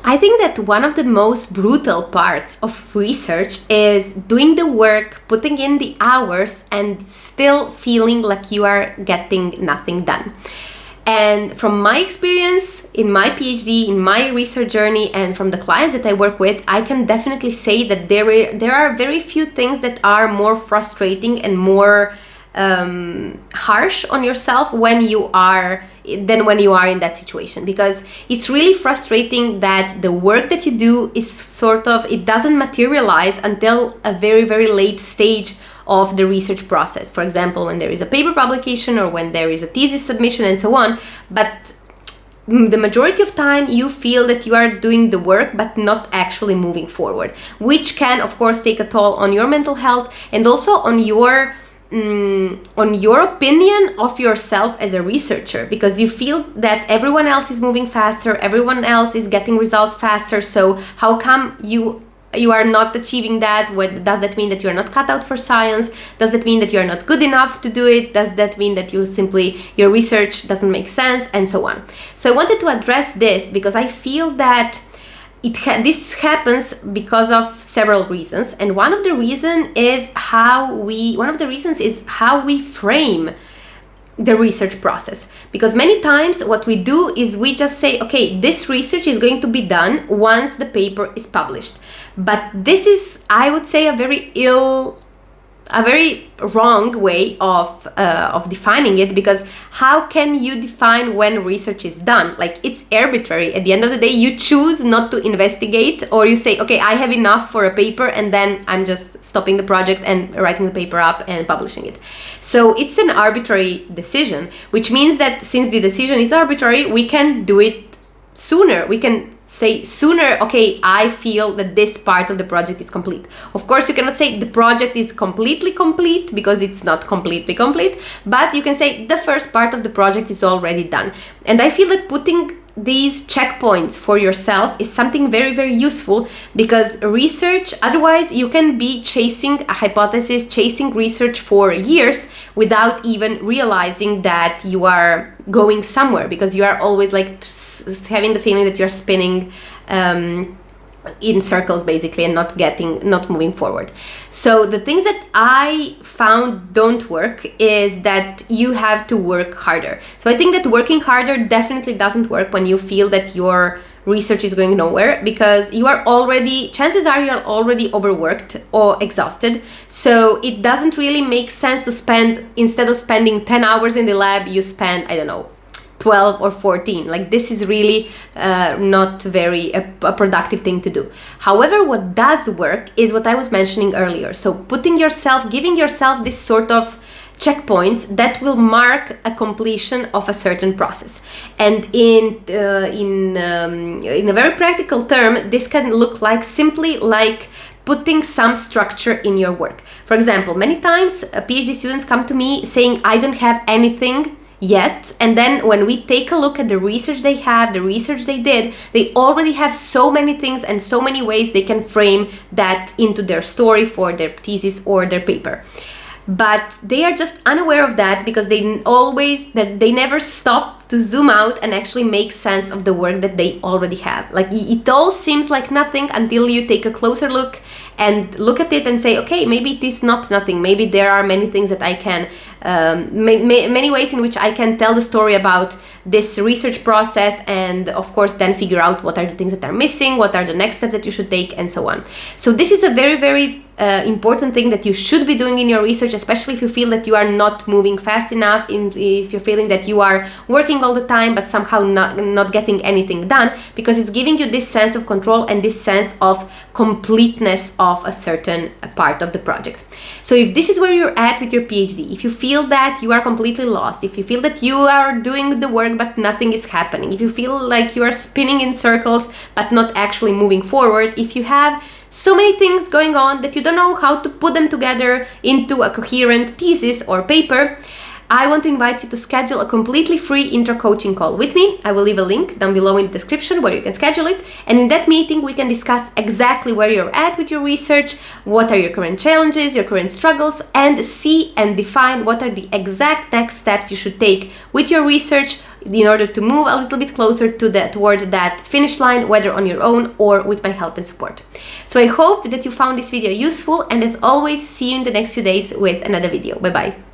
I think that one of the most brutal parts of research is doing the work, putting in the hours, and still feeling like you are getting nothing done. And from my experience in my PhD, in my research journey, and from the clients that I work with, I can definitely say that there are very few things that are more frustrating and more harsh on yourself when you are in that situation, because it's really frustrating that the work that you do is it doesn't materialize until a very, very late stage of the research process. For example, when there is a paper publication or when there is a thesis submission and so on. But the majority of time you feel that you are doing the work but not actually moving forward, which can of course take a toll on your mental health and also on your opinion of yourself as a researcher, because you feel that everyone else is moving faster, everyone else is getting results faster, so how come you are not achieving that? Does that mean that you are not cut out for science? Does that mean that you are not good enough to do it? Does that mean that your research doesn't make sense, and so on? So I wanted to address this because I feel that this happens because of several reasons, and one of the reasons is how we frame the research process. Because many times what we do is we just say, okay, this research is going to be done once the paper is published. But this is, I would say, a very wrong way of defining it, because how can you define when research is done? Like, it's arbitrary. At the end of the day, you choose not to investigate, or you say, okay, I have enough for a paper, and then I'm just stopping the project and writing the paper up and publishing it. So it's an arbitrary decision, which means that since the decision is arbitrary, we can do it sooner. We can say sooner, okay, I feel that this part of the project is complete. Of course, you cannot say the project is completely complete, because it's not completely complete, but you can say the first part of the project is already done. And I feel that putting these checkpoints for yourself is something very, very useful, because research, otherwise you can be chasing a hypothesis, chasing research for years without even realizing that you are going somewhere, because you are always like having the feeling that you're spinning in circles basically, and not moving forward. So the things that I found don't work is that you have to work harder. So I think that working harder definitely doesn't work when you feel that your research is going nowhere, because chances are you're already overworked or exhausted. So it doesn't really make sense to instead of spending 10 hours in the lab, you spend, 12 or 14. Like, this is really not very a productive thing to do. However, what does work is what I was mentioning earlier. So giving yourself this sort of checkpoints that will mark a completion of a certain process. And in a very practical term, this can look like simply like putting some structure in your work. For example, many times PhD students come to me saying, I don't have anything yet, and then when we take a look at the research they have, the research they did, they already have so many things and so many ways they can frame that into their story for their thesis or their paper. But they are just unaware of that, because they never stop to zoom out and actually make sense of the work that they already have. Like, it all seems like nothing until you take a closer look and look at it and say, okay, maybe it is not nothing. Maybe there are many things that I can, many ways in which I can tell the story about this research process, and of course then figure out what are the things that are missing, what are the next steps that you should take, and so on. So this is a very, very important thing that you should be doing in your research, especially if you feel that you are not moving fast enough, if you're feeling that you are working all the time but somehow not getting anything done, because it's giving you this sense of control and this sense of completeness of a certain part of the project. So if this is where you're at with your PhD, if you feel that you are completely lost, if you feel that you are doing the work but nothing is happening, if you feel like you are spinning in circles but not actually moving forward, if you have so many things going on that you don't know how to put them together into a coherent thesis or paper, I want to invite you to schedule a completely free intro coaching call with me. I will leave a link down below in the description where you can schedule it. And in that meeting, we can discuss exactly where you're at with your research, what are your current challenges, your current struggles, and see and define what are the exact next steps you should take with your research in order to move a little bit closer to toward that finish line, whether on your own or with my help and support. So I hope that you found this video useful, and as always, see you in the next few days with another video. Bye bye.